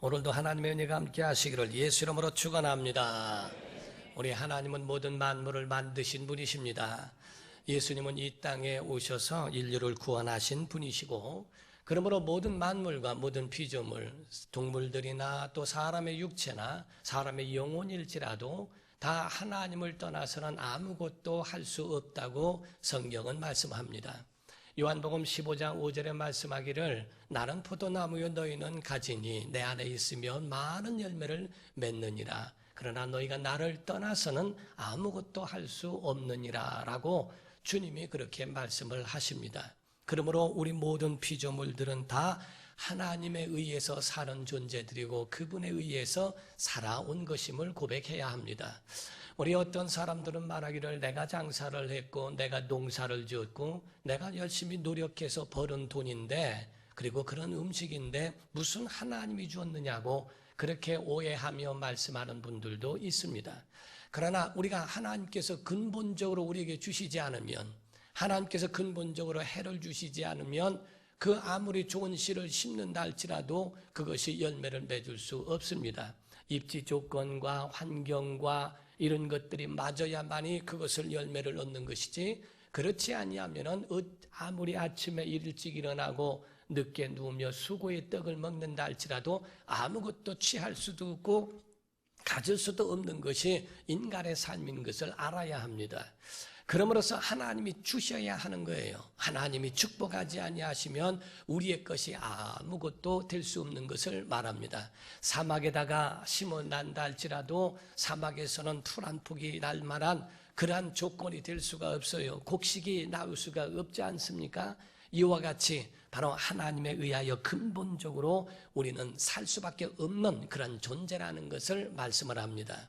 오늘도 하나님의 은혜가 함께 하시기를 예수 이름으로 축원합니다. 우리 하나님은 모든 만물을 만드신 분이십니다. 예수님은 이 땅에 오셔서 인류를 구원하신 분이시고, 그러므로 모든 만물과 모든 피조물, 동물들이나 또 사람의 육체나 사람의 영혼일지라도 다 하나님을 떠나서는 아무것도 할 수 없다고 성경은 말씀합니다. 요한복음 15장 5절에 말씀하기를 나는 포도나무요 너희는 가지니 내 안에 있으면 많은 열매를 맺느니라. 그러나 너희가 나를 떠나서는 아무것도 할 수 없느니라 라고 주님이 그렇게 말씀을 하십니다. 그러므로 우리 모든 피조물들은 다 하나님에 의해서 사는 존재들이고 그분에 의해서 살아온 것임을 고백해야 합니다. 우리 어떤 사람들은 말하기를 내가 장사를 했고 내가 농사를 지었고 내가 열심히 노력해서 벌은 돈인데 그리고 그런 음식인데 무슨 하나님이 주었느냐고 그렇게 오해하며 말씀하는 분들도 있습니다. 그러나 우리가 하나님께서 근본적으로 우리에게 주시지 않으면, 하나님께서 근본적으로 해를 주시지 않으면 그 아무리 좋은 씨를 심는다 할지라도 그것이 열매를 맺을 수 없습니다. 입지 조건과 환경과 이런 것들이 맞아야만이 그것을 열매를 얻는 것이지, 그렇지 아니하면은 아무리 아침에 일찍 일어나고 늦게 누우며 수고의 떡을 먹는다 할지라도 아무것도 취할 수도 없고 가질 수도 없는 것이 인간의 삶인 것을 알아야 합니다. 그러므로서 하나님이 주셔야 하는 거예요. 하나님이 축복하지 아니하시면 우리의 것이 아무것도 될 수 없는 것을 말합니다. 사막에다가 심어난다 할지라도 사막에서는 풀 한 폭이 날 만한 그러한 조건이 될 수가 없어요. 곡식이 나올 수가 없지 않습니까? 이와 같이 바로 하나님에 의하여 근본적으로 우리는 살 수밖에 없는 그런 존재라는 것을 말씀을 합니다.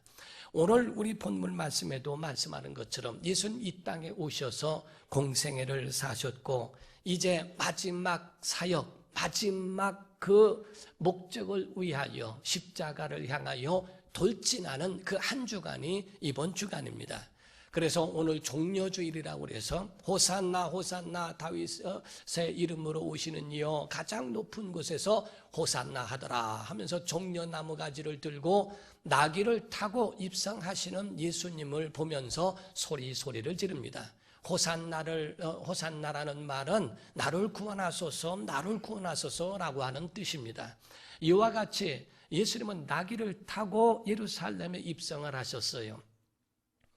오늘 우리 본문 말씀에도 말씀하는 것처럼 예수님 이 땅에 오셔서 공생애를 사셨고 이제 마지막 사역, 마지막 그 목적을 위하여 십자가를 향하여 돌진하는 그 한 주간이 이번 주간입니다. 그래서 오늘 종려주일이라고 해서 호산나 호산나 다윗의 이름으로 오시는 이여 가장 높은 곳에서 호산나 하더라 하면서 종려나무 가지를 들고 나귀를 타고 입성하시는 예수님을 보면서 소리를 지릅니다. 호산나라는 말은 나를 구원하소서, 나를 구원하소서라고 하는 뜻입니다. 이와 같이 예수님은 나귀를 타고 예루살렘에 입성을 하셨어요.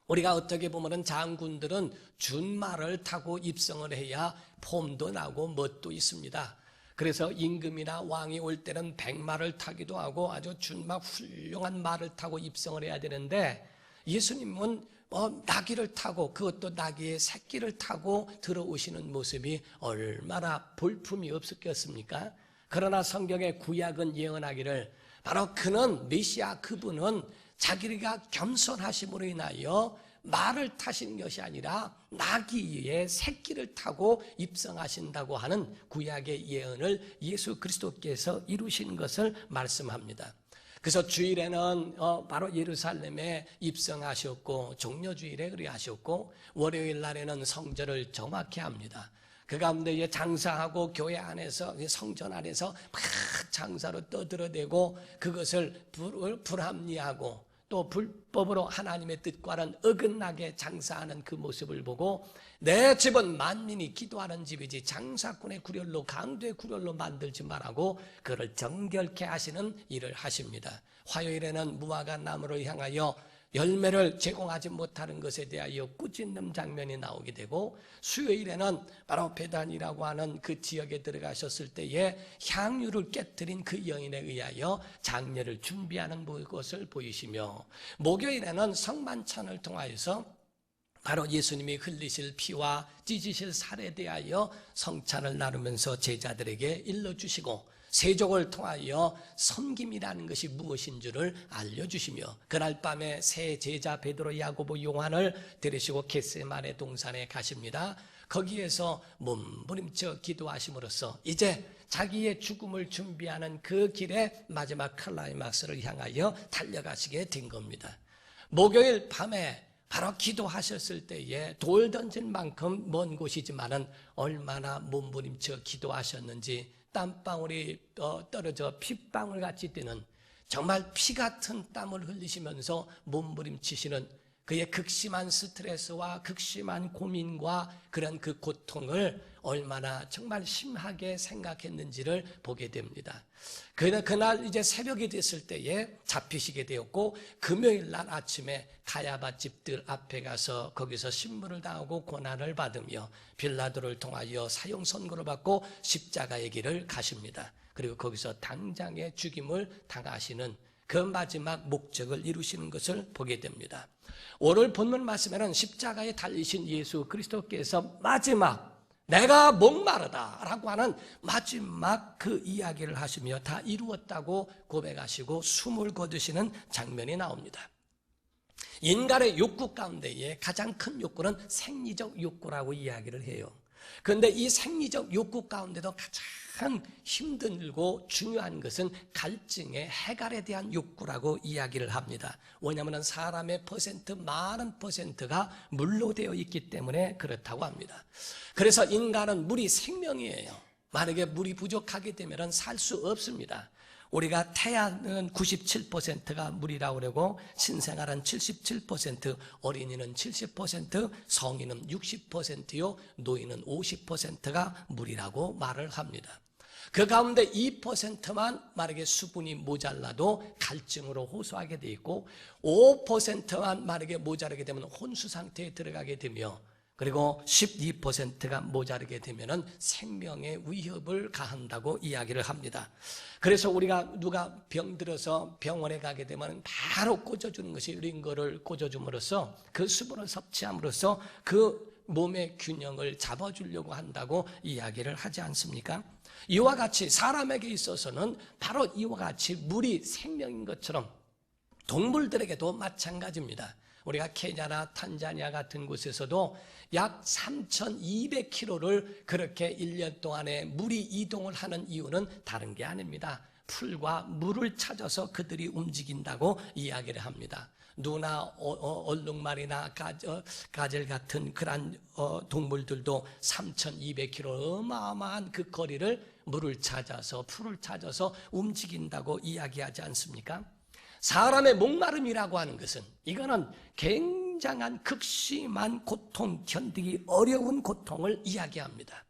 우리가 어떻게 보면 장군들은 준말을 타고 입성을 해야 폼도 나고 멋도 있습니다. 그래서 임금이나 왕이 올 때는 백마를 타기도 하고 아주 준막 훌륭한 말을 타고 입성을 해야 되는데 예수님은 나귀를 타고, 그것도 나귀의 새끼를 타고 들어오시는 모습이 얼마나 볼품이 없었겠습니까? 그러나 성경의 구약은 예언하기를 바로 그는 메시아, 그분은 자기가 겸손하심으로 인하여 말을 타시는 것이 아니라 나귀의 새끼를 타고 입성하신다고 하는 구약의 예언을 예수 그리스도께서 이루신 것을 말씀합니다. 그래서 주일에는 바로 예루살렘에 입성하셨고 종려주일에 그리 하셨고 월요일 날에는 성전을 정확히 합니다. 그 가운데 장사하고 교회 안에서 성전 안에서 막 장사로 떠들어대고 그것을 불합리하고 또 불법으로 하나님의 뜻과는 어긋나게 장사하는 그 모습을 보고 내 집은 만민이 기도하는 집이지 장사꾼의 구렬로 강도의 구렬로 만들지 말라고 그를 정결케 하시는 일을 하십니다. 화요일에는 무화과 나무를 향하여 열매를 제공하지 못하는 것에 대하여 꾸짖는 장면이 나오게 되고 수요일에는 바로 베단이라고 하는 그 지역에 들어가셨을 때에 향유를 깨뜨린 그 여인에 의하여 장례를 준비하는 것을 보이시며 목요일에는 성만찬을 통하여서 바로 예수님이 흘리실 피와 찢으실 살에 대하여 성찬을 나누면서 제자들에게 일러주시고 세족을 통하여 섬김이라는 것이 무엇인 줄을 알려주시며 그날 밤에 세 제자 베드로, 야고보, 요한을 데리시고 겟세마네 동산에 가십니다. 거기에서 몸부림쳐 기도하심으로써 이제 자기의 죽음을 준비하는 그 길에 마지막 클라이막스를 향하여 달려가시게 된 겁니다. 목요일 밤에 바로 기도하셨을 때에 돌 던진 만큼 먼 곳이지만은 얼마나 몸부림쳐 기도하셨는지 땀방울이 떨어져 핏방울 같이 뛰는 정말 피 같은 땀을 흘리시면서 몸부림치시는 그의 극심한 스트레스와 극심한 고민과 그런 그 고통을 얼마나 정말 심하게 생각했는지를 보게 됩니다. 그날 이제 새벽이 됐을 때에 잡히시게 되었고 금요일 날 아침에 가야바 집들 앞에 가서 거기서 신문을 당하고 고난을 받으며 빌라도를 통하여 사형 선고를 받고 십자가의 길을 가십니다. 그리고 거기서 당장의 죽임을 당하시는 그 마지막 목적을 이루시는 것을 보게 됩니다. 오늘 본문 말씀에는 십자가에 달리신 예수 그리스도께서 마지막 내가 목마르다 라고 하는 마지막 그 이야기를 하시며 다 이루었다고 고백하시고 숨을 거두시는 장면이 나옵니다. 인간의 욕구 가운데에 가장 큰 욕구는 생리적 욕구라고 이야기를 해요. 그런데 이 생리적 욕구 가운데도 가장 힘들고 중요한 것은 갈증의 해갈에 대한 욕구라고 이야기를 합니다. 왜냐하면 사람의 많은 퍼센트가 물로 되어 있기 때문에 그렇다고 합니다. 그래서 인간은 물이 생명이에요. 만약에 물이 부족하게 되면 살 수 없습니다. 우리가 태아는 97%가 물이라고 그러고 신생아는 77%, 어린이는 70%, 성인은 60%요, 노인은 50%가 물이라고 말을 합니다. 그 가운데 2%만 만약에 수분이 모자라도 갈증으로 호소하게 돼 있고 5%만 만약에 모자르게 되면 혼수 상태에 들어가게 되며 그리고 12%가 모자르게 되면 생명의 위협을 가한다고 이야기를 합니다. 그래서 우리가 누가 병들어서 병원에 가게 되면 바로 꽂아주는 것이 링거를 꽂아줌으로써 그 수분을 섭취함으로써 그 몸의 균형을 잡아주려고 한다고 이야기를 하지 않습니까? 이와 같이 사람에게 있어서는 바로 이와 같이 물이 생명인 것처럼 동물들에게도 마찬가지입니다. 우리가 케냐나 탄자니아 같은 곳에서도 약 3,200km를 그렇게 1년 동안에 물이 이동을 하는 이유는 다른 게 아닙니다. 풀과 물을 찾아서 그들이 움직인다고 이야기를 합니다. 누나 얼룩말이나 가젤 같은 그런 동물들도 3,200km 어마어마한 그 거리를 물을 찾아서 풀을 찾아서 움직인다고 이야기하지 않습니까? 사람의 목마름이라고 하는 것은 이거는 굉장한 극심한 고통, 견디기 어려운 고통을 이야기합니다.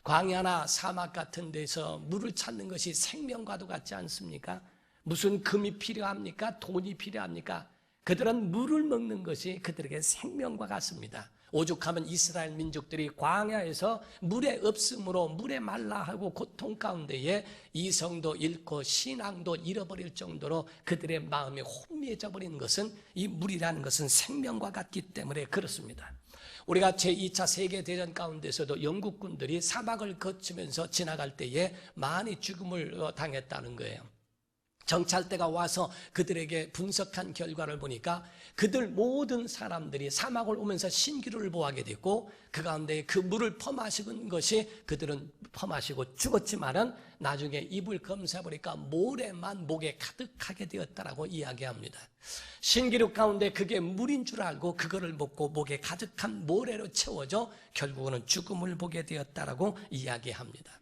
광야나 사막 같은 데서 물을 찾는 것이 생명과도 같지 않습니까? 무슨 금이 필요합니까? 돈이 필요합니까? 그들은 물을 먹는 것이 그들에게 생명과 같습니다. 오죽하면 이스라엘 민족들이 광야에서 물의 없음으로 물에 말라하고 고통 가운데에 이성도 잃고 신앙도 잃어버릴 정도로 그들의 마음이 혼미해져 버리는 것은 이 물이라는 것은 생명과 같기 때문에 그렇습니다. 우리가 제2차 세계대전 가운데서도 영국군들이 사막을 거치면서 지나갈 때에 많이 죽음을 당했다는 거예요. 정찰대가 와서 그들에게 분석한 결과를 보니까 그들 모든 사람들이 사막을 오면서 신기루를 보하게 됐고 그 가운데 그 물을 퍼마시는 것이 그들은 퍼마시고 죽었지만은 나중에 입을 검사해보니까 모래만 목에 가득하게 되었다라고 이야기합니다. 신기루 가운데 그게 물인 줄 알고 그거를 먹고 목에 가득한 모래로 채워져 결국은 죽음을 보게 되었다라고 이야기합니다.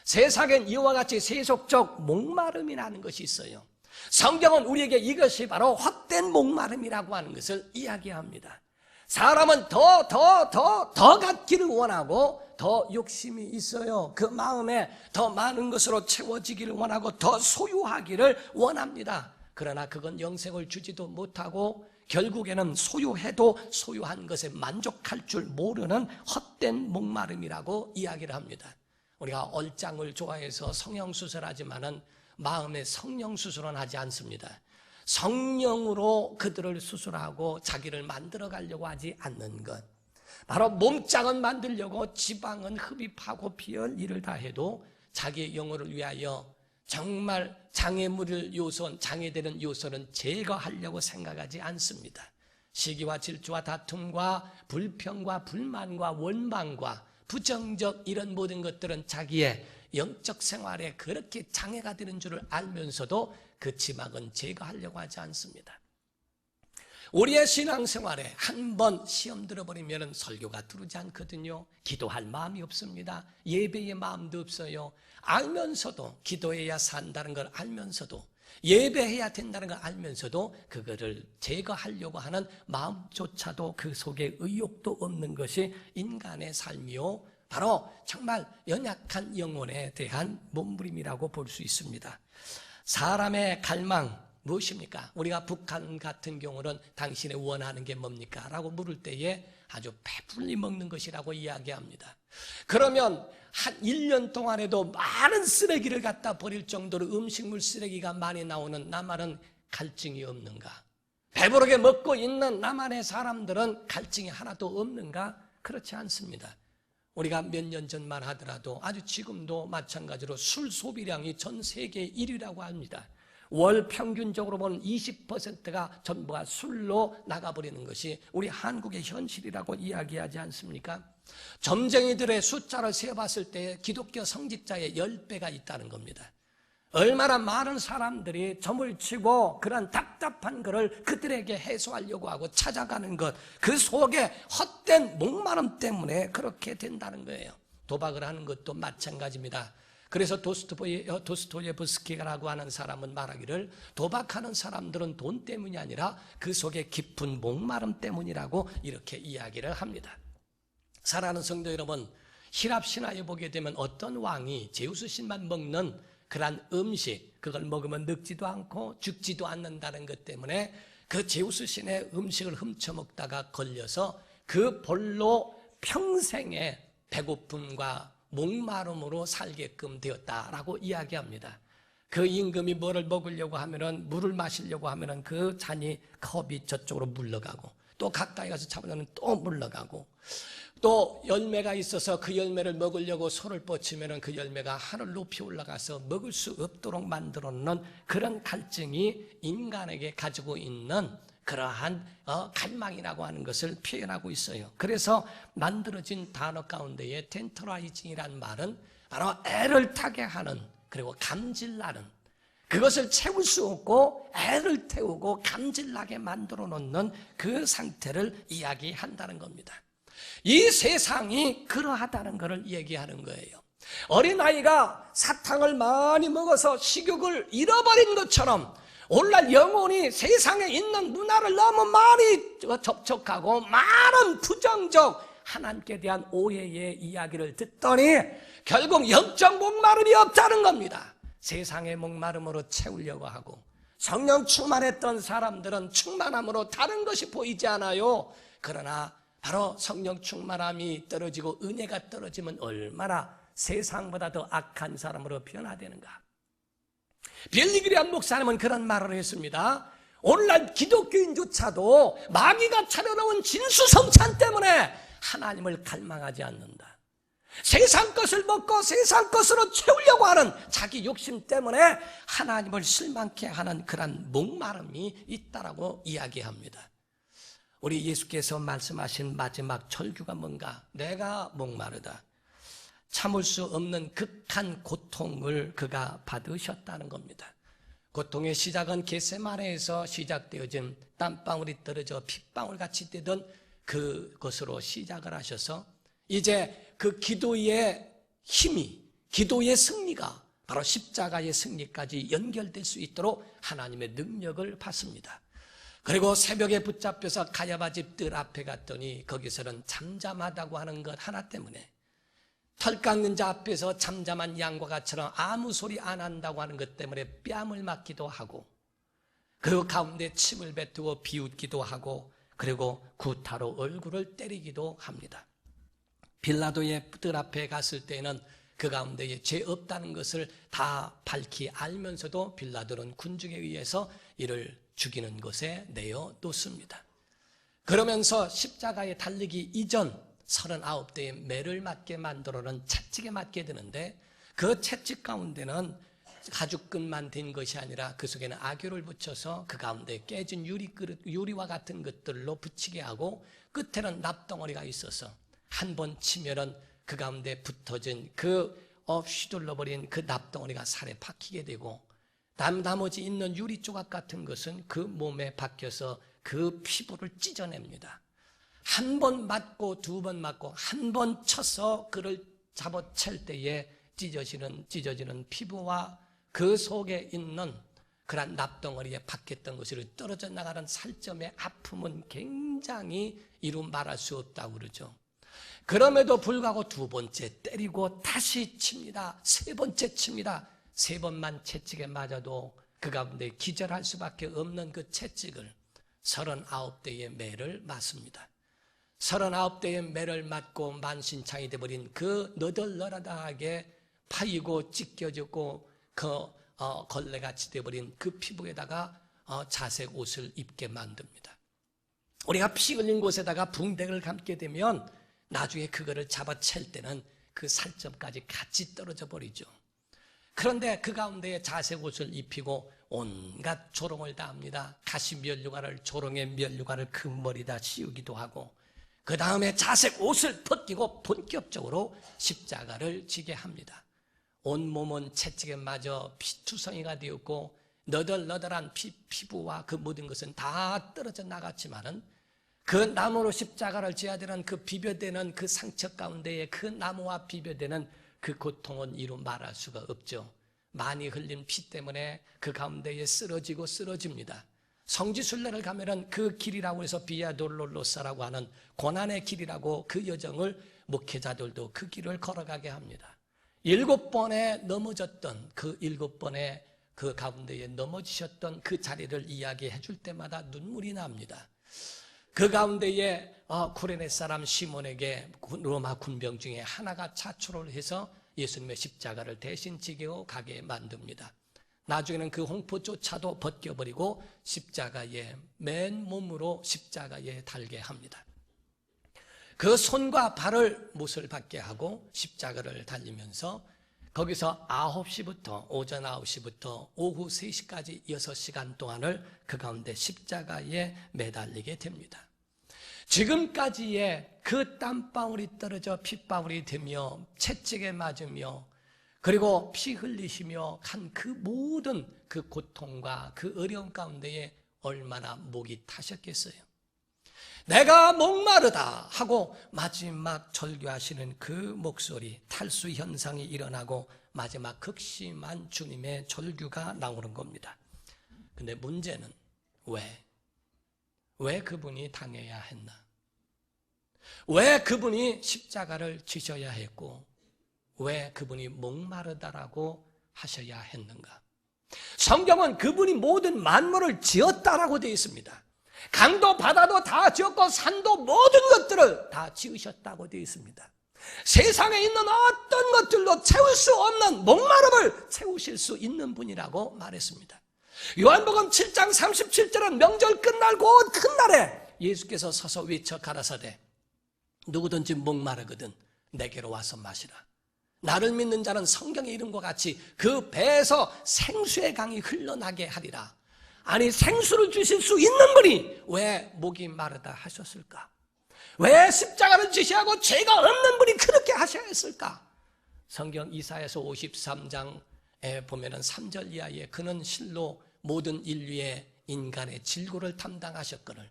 세상엔 이와 같이 세속적 목마름이라는 것이 있어요. 성경은 우리에게 이것이 바로 헛된 목마름이라고 하는 것을 이야기합니다. 사람은 더 갖기를 원하고 더 욕심이 있어요. 그 마음에 더 많은 것으로 채워지기를 원하고 더 소유하기를 원합니다. 그러나 그건 영생을 주지도 못하고 결국에는 소유해도 소유한 것에 만족할 줄 모르는 헛된 목마름이라고 이야기를 합니다. 우리가 얼짱을 좋아해서 성형수술하지만은 마음의 성형수술은 하지 않습니다. 성령으로 그들을 수술하고 자기를 만들어 가려고 하지 않는 것. 바로 몸짱은 만들려고 지방은 흡입하고 피할 일을 다 해도 자기의 영혼을 위하여 정말 장애물을 장애되는 요소는 제거하려고 생각하지 않습니다. 시기와 질투와 다툼과 불평과 불만과 원망과 부정적 이런 모든 것들은 자기의 영적 생활에 그렇게 장애가 되는 줄을 알면서도 그 지막은 제거하려고 하지 않습니다. 우리의 신앙생활에 한 번 시험 들어버리면 설교가 들어오지 않거든요. 기도할 마음이 없습니다. 예배의 마음도 없어요. 알면서도 기도해야 산다는 걸 알면서도 예배해야 된다는 걸 알면서도 그거를 제거하려고 하는 마음조차도 그 속에 의욕도 없는 것이 인간의 삶이요, 바로 정말 연약한 영혼에 대한 몸부림이라고 볼 수 있습니다. 사람의 갈망 무엇입니까? 우리가 북한 같은 경우는 당신이 원하는 게 뭡니까? 라고 물을 때에 아주 배불리 먹는 것이라고 이야기합니다. 그러면 한 1년 동안에도 많은 쓰레기를 갖다 버릴 정도로 음식물 쓰레기가 많이 나오는 나만은 갈증이 없는가? 배부르게 먹고 있는 나만의 사람들은 갈증이 하나도 없는가? 그렇지 않습니다. 우리가 몇 년 전만 하더라도 아주 지금도 마찬가지로 술 소비량이 전 세계 1위라고 합니다. 월 평균적으로 보면 20%가 전부가 술로 나가버리는 것이 우리 한국의 현실이라고 이야기하지 않습니까? 점쟁이들의 숫자를 세어봤을 때 기독교 성직자의 10배가 있다는 겁니다. 얼마나 많은 사람들이 점을 치고 그런 답답한 것을 그들에게 해소하려고 하고 찾아가는 것, 그 속에 헛된 목마름 때문에 그렇게 된다는 거예요. 도박을 하는 것도 마찬가지입니다. 그래서 도스토예브스키라고 하는 사람은 말하기를 도박하는 사람들은 돈 때문이 아니라 그 속에 깊은 목마름 때문이라고 이렇게 이야기를 합니다. 사랑하는 성도 여러분, 히랍 신화에 보게 되면 어떤 왕이 제우스 신만 먹는 그러한 음식, 그걸 먹으면 늙지도 않고 죽지도 않는다는 것 때문에 그 제우스 신의 음식을 훔쳐먹다가 걸려서 그 볼로 평생의 배고픔과 목마름으로 살게끔 되었다라고 이야기합니다. 그 임금이 뭐를 먹으려고 하면은, 물을 마시려고 하면은 그 잔이 컵이 저쪽으로 물러가고, 또 가까이 가서 잡으려면 또 물러가고, 또 열매가 있어서 그 열매를 먹으려고 손을 뻗치면은 그 열매가 하늘 높이 올라가서 먹을 수 없도록 만들어 놓는 그런 갈증이 인간에게 가지고 있는 그러한 갈망이라고 하는 것을 표현하고 있어요. 그래서 만들어진 단어 가운데에 텐터라이징이라는 말은 바로 애를 타게 하는, 그리고 감질나는, 그것을 채울 수 없고 애를 태우고 감질나게 만들어 놓는 그 상태를 이야기한다는 겁니다. 이 세상이 그러하다는 것을 얘기하는 거예요. 어린아이가 사탕을 많이 먹어서 식욕을 잃어버린 것처럼 오늘날 영혼이 세상에 있는 문화를 너무 많이 접촉하고 많은 부정적 하나님께 대한 오해의 이야기를 듣더니 결국 영적 목마름이 없다는 겁니다. 세상의 목마름으로 채우려고 하고, 성령 충만했던 사람들은 충만함으로 다른 것이 보이지 않아요. 그러나 바로 성령 충만함이 떨어지고 은혜가 떨어지면 얼마나 세상보다 더 악한 사람으로 변화되는가. 빌리그리암 목사님은 그런 말을 했습니다. 오늘날 기독교인조차도 마귀가 차려놓은 진수성찬 때문에 하나님을 갈망하지 않는다. 세상 것을 먹고 세상 것으로 채우려고 하는 자기 욕심 때문에 하나님을 실망케 하는 그런 목마름이 있다라고 이야기합니다. 우리 예수께서 말씀하신 마지막 절규가 뭔가? 내가 목마르다. 참을 수 없는 극한 고통을 그가 받으셨다는 겁니다. 고통의 시작은 겟세마네에서 시작되어진 땀방울이 떨어져 핏방울같이 되던 그것으로 시작을 하셔서 이제 그 기도의 힘이, 기도의 승리가 바로 십자가의 승리까지 연결될 수 있도록 하나님의 능력을 받습니다. 그리고 새벽에 붙잡혀서 가야바 집 뜰 앞에 갔더니 거기서는 잠잠하다고 하는 것 하나 때문에, 털 깎는 자 앞에서 잠잠한 양과 같처럼 아무 소리 안 한다고 하는 것 때문에 뺨을 맞기도 하고, 그 가운데 침을 뱉고 비웃기도 하고, 그리고 구타로 얼굴을 때리기도 합니다. 빌라도의 뜰 앞에 갔을 때는 그 가운데에 죄 없다는 것을 다 밝히 알면서도 빌라도는 군중에 의해서 이를 죽이는 것에 내어 놓습니다. 그러면서 십자가에 달리기 이전 39대의 매를 맞게 만들어는 채찍에 맞게 되는데, 그 채찍 가운데는 가죽끈만 된 것이 아니라 그 속에는 악유를 붙여서 그 가운데 깨진 유리와 같은 것들로 붙이게 하고, 끝에는 납덩어리가 있어서 한 번 치면은 그 가운데 붙어진 휘둘러버린 그 납덩어리가 살에 박히게 되고, 나머지 있는 유리 조각 같은 것은 그 몸에 박혀서 그 피부를 찢어냅니다. 한 번 맞고 두 번 맞고 한 번 쳐서 그를 잡아챌 때에 찢어지는 피부와 그 속에 있는 그런 납덩어리에 박혔던 것으로 떨어져 나가는 살점의 아픔은 굉장히 이루 말할 수 없다고 그러죠. 그럼에도 불구하고 두 번째 때리고 다시 칩니다. 세 번째 칩니다. 세 번만 채찍에 맞아도 그 가운데 기절할 수밖에 없는 그 채찍을 39대의 매를 맞습니다. 39대의 매를 맞고 만신창이 되어버린 그 너덜너덜하게 파이고 찢겨지고 걸레같이 되어버린 그 피부에다가 자색 옷을 입게 만듭니다. 우리가 피 흘린 곳에다가 붕대를 감게 되면 나중에 그거를 잡아챌 때는 그 살점까지 같이 떨어져 버리죠. 그런데 그 가운데에 자색 옷을 입히고 온갖 조롱을 다 합니다. 가시 면류관을, 조롱의 면류관을 그 머리다 씌우기도 하고, 그 다음에 자색 옷을 벗기고 본격적으로 십자가를 지게 합니다. 온몸은 채찍에 맞아 피투성이가 되었고, 너덜너덜한 피부와 그 모든 것은 다 떨어져 나갔지만은, 그 나무로 십자가를 지어야 되는 그 비벼대는 그 상처 가운데에 그 나무와 비벼대는 그 고통은 이루 말할 수가 없죠. 많이 흘린 피 때문에 그 가운데에 쓰러집니다. 성지순례를 가면은 그 길이라고 해서 비아 돌로로사라고 하는 고난의 길이라고 그 여정을 목회자들도 그 길을 걸어가게 합니다. 7번에 넘어졌던 그 7번의 그 가운데에 넘어지셨던 그 자리를 이야기해 줄 때마다 눈물이 납니다. 그 가운데에 쿠레네 사람 시몬에게 로마 군병 중에 하나가 자초를 해서 예수님의 십자가를 대신 지고 가게 만듭니다. 나중에는 그 홍포조차도 벗겨버리고 십자가에 맨몸으로 십자가에 달게 합니다. 그 손과 발을 못을 받게 하고 십자가를 달리면서 거기서 9시부터 오전 9시부터 오후 3시까지 6시간 동안을 그 가운데 십자가에 매달리게 됩니다. 지금까지의 그 땀방울이 떨어져 핏방울이 되며 채찍에 맞으며 그리고 피 흘리시며 한 그 모든 그 고통과 그 어려움 가운데에 얼마나 목이 타셨겠어요. 내가 목마르다 하고 마지막 절규하시는 그 목소리, 탈수 현상이 일어나고 마지막 극심한 주님의 절규가 나오는 겁니다. 근데 문제는 왜 그분이 당해야 했나? 왜 그분이 십자가를 지셔야 했고 왜 그분이 목마르다라고 하셔야 했는가? 성경은 그분이 모든 만물을 지었다라고 되어 있습니다. 강도 바다도 다 지었고 산도 모든 것들을 다 지으셨다고 되어 있습니다. 세상에 있는 어떤 것들도 채울 수 없는 목마름을 채우실 수 있는 분이라고 말했습니다. 요한복음 7장 37절은 명절 끝날 곧 큰 날에 예수께서 서서 외쳐 가라사대 누구든지 목마르거든 내게로 와서 마시라. 나를 믿는 자는 성경의 이름과 같이 그 배에서 생수의 강이 흘러나게 하리라. 아니 생수를 주실 수 있는 분이 왜 목이 마르다 하셨을까? 왜 십자가를 지시하고 죄가 없는 분이 그렇게 하셔야 했을까? 성경 이사야서 53장에 보면은 3절 이하에 그는 실로 모든 인류의 인간의 질고를 담당하셨거늘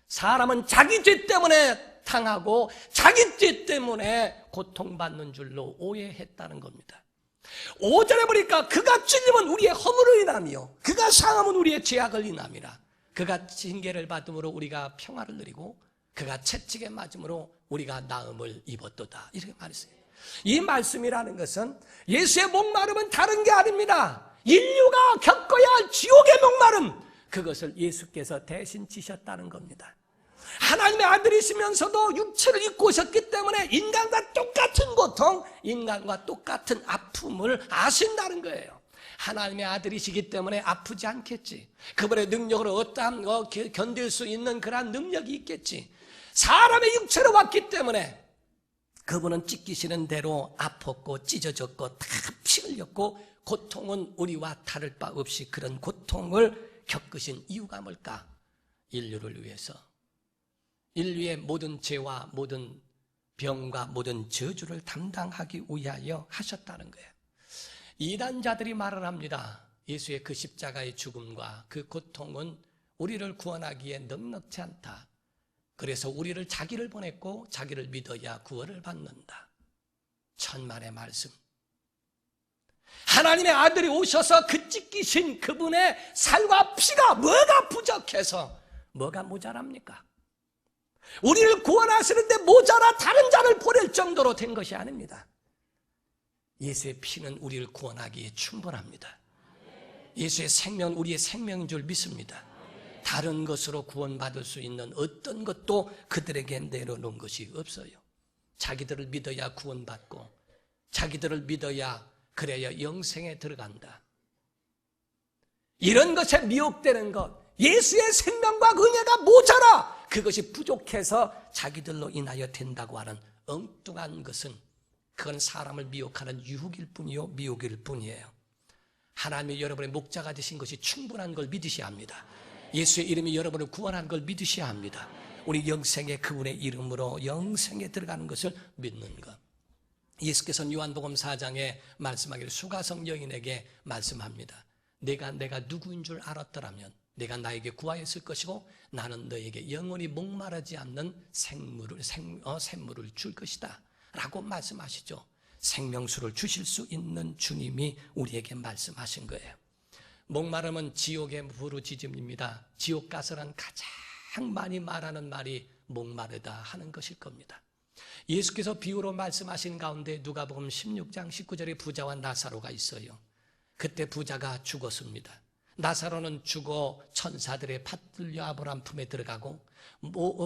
사람은 자기 죄 때문에 당하고 자기 죄 때문에 고통받는 줄로 오해했다는 겁니다. 5절에 보니까 그가 찔림은 우리의 허물을 인하며 그가 상함은 우리의 죄악을 인함이라. 그가 징계를 받음으로 우리가 평화를 누리고 그가 채찍에 맞음으로 우리가 나음을 입었도다. 이렇게 말했어요. 이 말씀이라는 것은 예수의 목마름은 다른 게 아닙니다. 인류가 겪어야 할 지옥의 목마름, 그것을 예수께서 대신 지셨다는 겁니다. 하나님의 아들이시면서도 육체를 입고 오셨기 때문에 인간과 똑같은 고통, 인간과 똑같은 아픔을 아신다는 거예요. 하나님의 아들이시기 때문에 아프지 않겠지. 그분의 능력으로 어떠한 견딜 수 있는 그러한 능력이 있겠지. 사람의 육체로 왔기 때문에 그분은 찢기시는 대로 아팠고 찢어졌고 다 피 흘렸고 고통은 우리와 다를 바 없이 그런 고통을 겪으신 이유가 뭘까? 인류를 위해서, 인류의 모든 죄와 모든 병과 모든 저주를 담당하기 위하여 하셨다는 거예요. 이단자들이 말을 합니다. 예수의 그 십자가의 죽음과 그 고통은 우리를 구원하기에 넉넉지 않다. 그래서 우리를 자기를 보냈고 자기를 믿어야 구원을 받는다. 천만의 말씀. 하나님의 아들이 오셔서 그 찢기신 그분의 살과 피가 뭐가 부족해서 뭐가 모자랍니까? 우리를 구원하시는데 모자라 다른 자를 보낼 정도로 된 것이 아닙니다. 예수의 피는 우리를 구원하기에 충분합니다. 예수의 생명은 우리의 생명인 줄 믿습니다. 다른 것으로 구원받을 수 있는 어떤 것도 그들에게 내려놓은 것이 없어요. 자기들을 믿어야 구원받고 자기들을 믿어야 그래야 영생에 들어간다. 이런 것에 미혹되는 것, 예수의 생명과 은혜가 모자라 그것이 부족해서 자기들로 인하여 된다고 하는 엉뚱한 것은 그건 사람을 미혹하는 유혹일 뿐이요 미혹일 뿐이에요. 하나님이 여러분의 목자가 되신 것이 충분한 걸 믿으셔야 합니다. 예수의 이름이 여러분을 구원한 걸 믿으셔야 합니다. 우리 영생에 그분의 이름으로 영생에 들어가는 것을 믿는 것. 예수께서는 요한복음 4장에 말씀하기를 수가성 여인에게 말씀합니다. 내가 누구인 줄 알았더라면 내가 나에게 구하였을 것이고 나는 너에게 영원히 목마르지 않는 샘물을 줄 것이다 라고 말씀하시죠. 생명수를 주실 수 있는 주님이 우리에게 말씀하신 거예요. 목마름은 지옥의 부르짖음입니다. 지옥 가서는 가장 많이 말하는 말이 목마르다 하는 것일 겁니다. 예수께서 비유로 말씀하신 가운데 누가복음 16장 19절에 부자와 나사로가 있어요. 그때 부자가 죽었습니다. 나사로는 죽어 천사들의 받들려 아브라함 품에 들어가고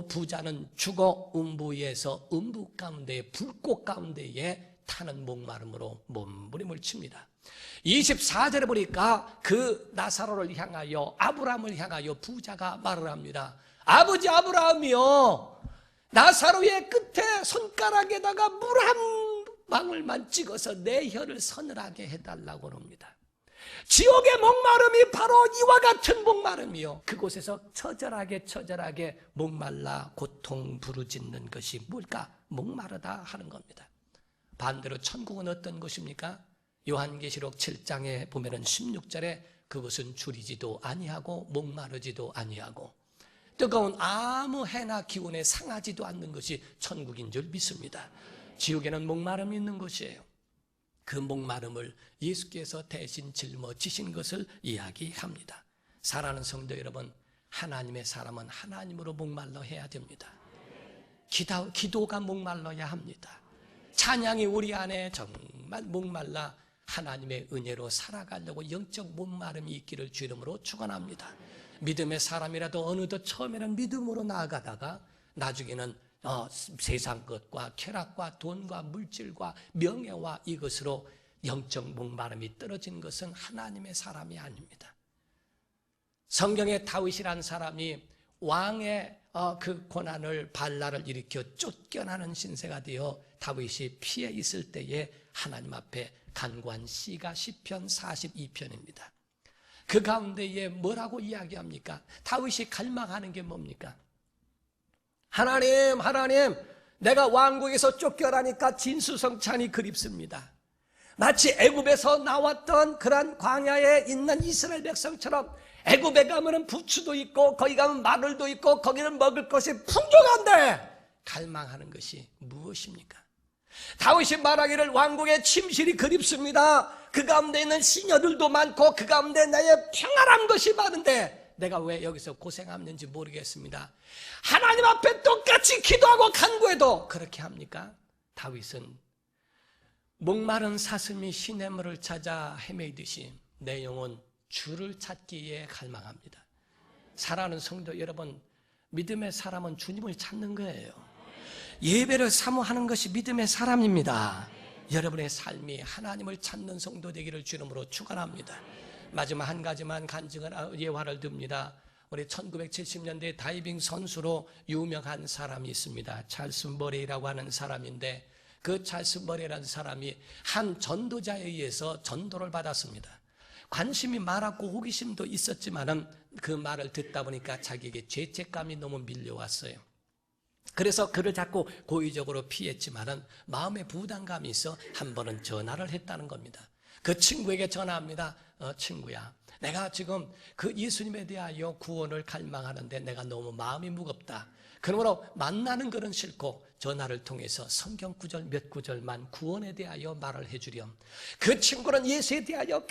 부자는 죽어 음부에서 음부 가운데 불꽃 가운데에 타는 목마름으로 몸부림을 칩니다. 24절에 보니까 그 나사로를 향하여 아브라함을 향하여 부자가 말을 합니다. 아버지 아브라함이요, 나사로의 끝에 손가락에다가 물 한 방울만 찍어서 내 혀를 서늘하게 해달라고 합니다. 지옥의 목마름이 바로 이와 같은 목마름이요, 그곳에서 처절하게 목말라 고통 부르짖는 것이 뭘까? 목마르다 하는 겁니다. 반대로 천국은 어떤 곳입니까? 요한계시록 7장에 보면은 16절에 그것은 줄이지도 아니하고 목마르지도 아니하고 뜨거운 아무 해나 기온에 상하지도 않는 것이 천국인 줄 믿습니다. 지옥에는 목마름이 있는 것이에요. 그 목마름을 예수께서 대신 짊어지신 것을 이야기합니다. 사랑하는 성도 여러분, 하나님의 사람은 하나님으로 목말라 해야 됩니다. 기도가 목말라야 합니다. 찬양이 우리 안에 정말 목말라 하나님의 은혜로 살아가려고 영적 목마름이 있기를 주 이름으로 축원합니다. 믿음의 사람이라도 어느덧 처음에는 믿음으로 나아가다가 나중에는 세상 것과 쾌락과 돈과 물질과 명예와 이것으로 영적 목마름이 떨어진 것은 하나님의 사람이 아닙니다. 성경에 다윗이라는 사람이 왕의 그 고난을 발라를 일으켜 쫓겨나는 신세가 되어 다윗이 피해 있을 때에 하나님 앞에 간구한 시가 시편 42편입니다. 그 가운데에 뭐라고 이야기합니까? 다윗이 갈망하는 게 뭡니까? 하나님, 내가 왕국에서 쫓겨나니까 진수성찬이 그립습니다. 마치 애굽에서 나왔던 그런 광야에 있는 이스라엘 백성처럼 애굽에 가면은 부추도 있고 거기 가면 마늘도 있고 거기는 먹을 것이 풍족한데 갈망하는 것이 무엇입니까? 다윗이 말하기를 왕국의 침실이 그립습니다. 그 가운데 있는 시녀들도 많고 그 가운데 나의 평안한 것이 많은데 내가 왜 여기서 고생하는지 모르겠습니다. 하나님 앞에 똑같이 기도하고 간구해도 그렇게 합니까? 다윗은 목마른 사슴이 시냇물을 찾아 헤매이듯이 내 영혼 주를 찾기에 갈망합니다. 사랑하는 성도 여러분, 믿음의 사람은 주님을 찾는 거예요. 예배를 사모하는 것이 믿음의 사람입니다. 여러분의 삶이 하나님을 찾는 성도 되기를 주님으로 축원합니다. 마지막 한 가지만 간증을 예화를 듭니다. 우리 1970년대 다이빙 선수로 유명한 사람이 있습니다. 찰스 머레이라고 하는 사람인데, 그 찰스 머레이라는 사람이 한 전도자에 의해서 전도를 받았습니다. 관심이 많았고 호기심도 있었지만은 그 말을 듣다 보니까 자기에게 죄책감이 너무 밀려왔어요. 그래서 그를 자꾸 고의적으로 피했지만은 마음에 부담감이 있어 한 번은 전화를 했다는 겁니다. 그 친구에게 전화합니다. 친구야, 내가 지금 그 예수님에 대하여 구원을 갈망하는데 내가 너무 마음이 무겁다. 그러므로 만나는 것은 싫고 전화를 통해서 성경 구절 몇 구절만 구원에 대하여 말을 해주렴. 그 친구는 예수에 대하여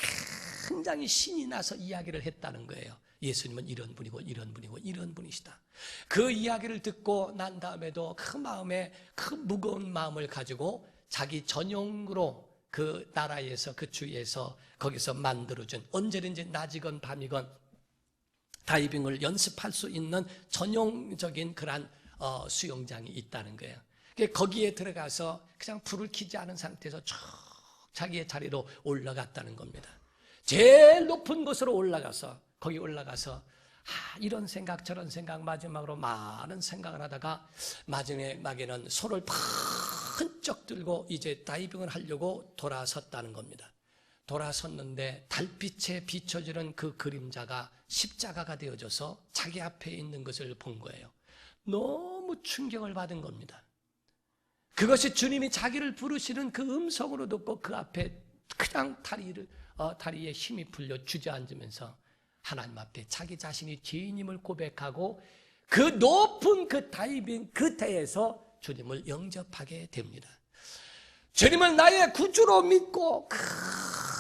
굉장히 신이 나서 이야기를 했다는 거예요. 예수님은 이런 분이고 이런 분이고 이런 분이시다. 그 이야기를 듣고 난 다음에도 그 마음에 그 무거운 마음을 가지고 자기 전용으로 그 나라에서 그 주에서 거기서 만들어준, 언제든지 낮이건 밤이건 다이빙을 연습할 수 있는 전용적인 그런 수영장이 있다는 거예요. 거기에 들어가서 그냥 불을 켜지 않은 상태에서 쭉 자기의 자리로 올라갔다는 겁니다. 제일 높은 곳으로 올라가서 거기 올라가서 이런 생각 저런 생각 마지막으로 많은 생각을 하다가 마지막에는 손을 번쩍 들고 이제 다이빙을 하려고 돌아섰다는 겁니다. 돌아섰는데 달빛에 비춰지는 그 그림자가 십자가가 되어져서 자기 앞에 있는 것을 본 거예요. 너무 충격을 받은 겁니다. 그것이 주님이 자기를 부르시는 그 음성으로 듣고 그 앞에 그냥 다리에 힘이 풀려 주저앉으면서 하나님 앞에 자기 자신이 죄인임을 고백하고 그 높은 그 다이빙 그때에서 주님을 영접하게 됩니다. 주님을 나의 구주로 믿고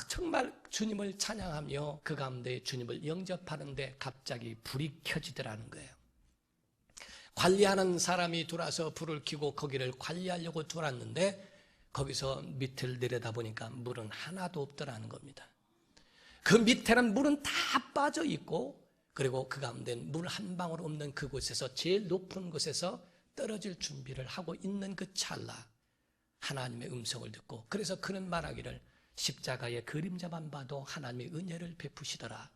정말 주님을 찬양하며 그 가운데 주님을 영접하는데 갑자기 불이 켜지더라는 거예요. 관리하는 사람이 들어와서 불을 켜고 거기를 관리하려고 들어왔는데 거기서 밑을 내려다보니까 물은 하나도 없더라는 겁니다. 그 밑에는 물은 다 빠져 있고, 그리고 그 가운데 물 한 방울 없는 그곳에서 제일 높은 곳에서 떨어질 준비를 하고 있는 그 찰나 하나님의 음성을 듣고, 그래서 그는 말하기를 십자가의 그림자만 봐도 하나님의 은혜를 베푸시더라.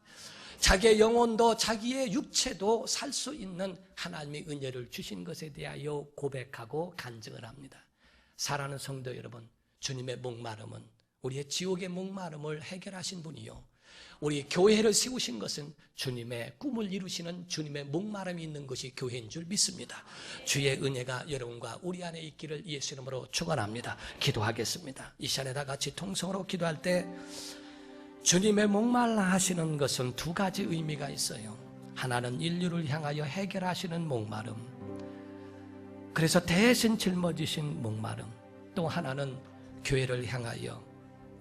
자기의 영혼도 자기의 육체도 살 수 있는 하나님의 은혜를 주신 것에 대하여 고백하고 간증을 합니다. 사랑하는 성도 여러분, 주님의 목마름은 우리의 지옥의 목마름을 해결하신 분이요, 우리 교회를 세우신 것은 주님의 꿈을 이루시는 주님의 목마름이 있는 것이 교회인 줄 믿습니다. 주의 은혜가 여러분과 우리 안에 있기를 예수 이름으로 축원합니다. 기도하겠습니다. 이 시간에 다 같이 통성으로 기도할 때 주님의 목말라 하시는 것은 두 가지 의미가 있어요. 하나는 인류를 향하여 해결하시는 목마름, 그래서 대신 짊어지신 목마름. 또 하나는 교회를 향하여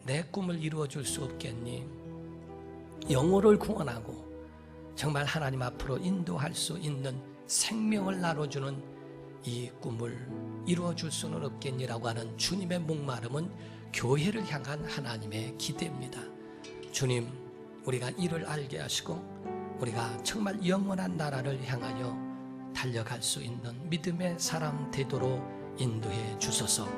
내 꿈을 이루어줄 수 없겠니? 영혼을 구원하고 정말 하나님 앞으로 인도할 수 있는 생명을 나눠주는 이 꿈을 이루어줄 수는 없겠니라고 하는 주님의 목마름은 교회를 향한 하나님의 기대입니다. 주님, 우리가 이를 알게 하시고 우리가 정말 영원한 나라를 향하여 달려갈 수 있는 믿음의 사람 되도록 인도해 주소서.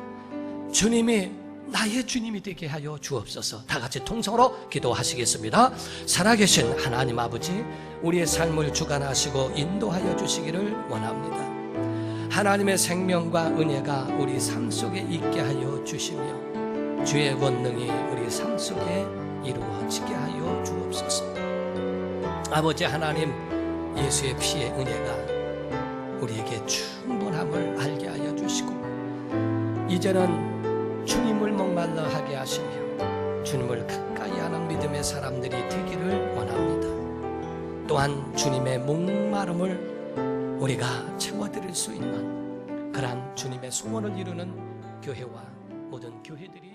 주님이 나의 주님이 되게 하여 주옵소서. 다 같이 통성으로 기도하시겠습니다. 살아계신 하나님 아버지, 우리의 삶을 주관하시고 인도하여 주시기를 원합니다. 하나님의 생명과 은혜가 우리 삶 속에 있게 하여 주시며 주의 권능이 우리 삶 속에 이루어지게 하여 주옵소서. 아버지 하나님, 예수의 피의 은혜가 우리에게 충분함을 알게 하여 주시고 이제는 주님을 목말라 하게 하시며 주님을 가까이 하는 믿음의 사람들이 되기를 원합니다. 또한 주님의 목마름을 우리가 채워드릴 수 있는 그러한 주님의 소원을 이루는 교회와 모든 교회들이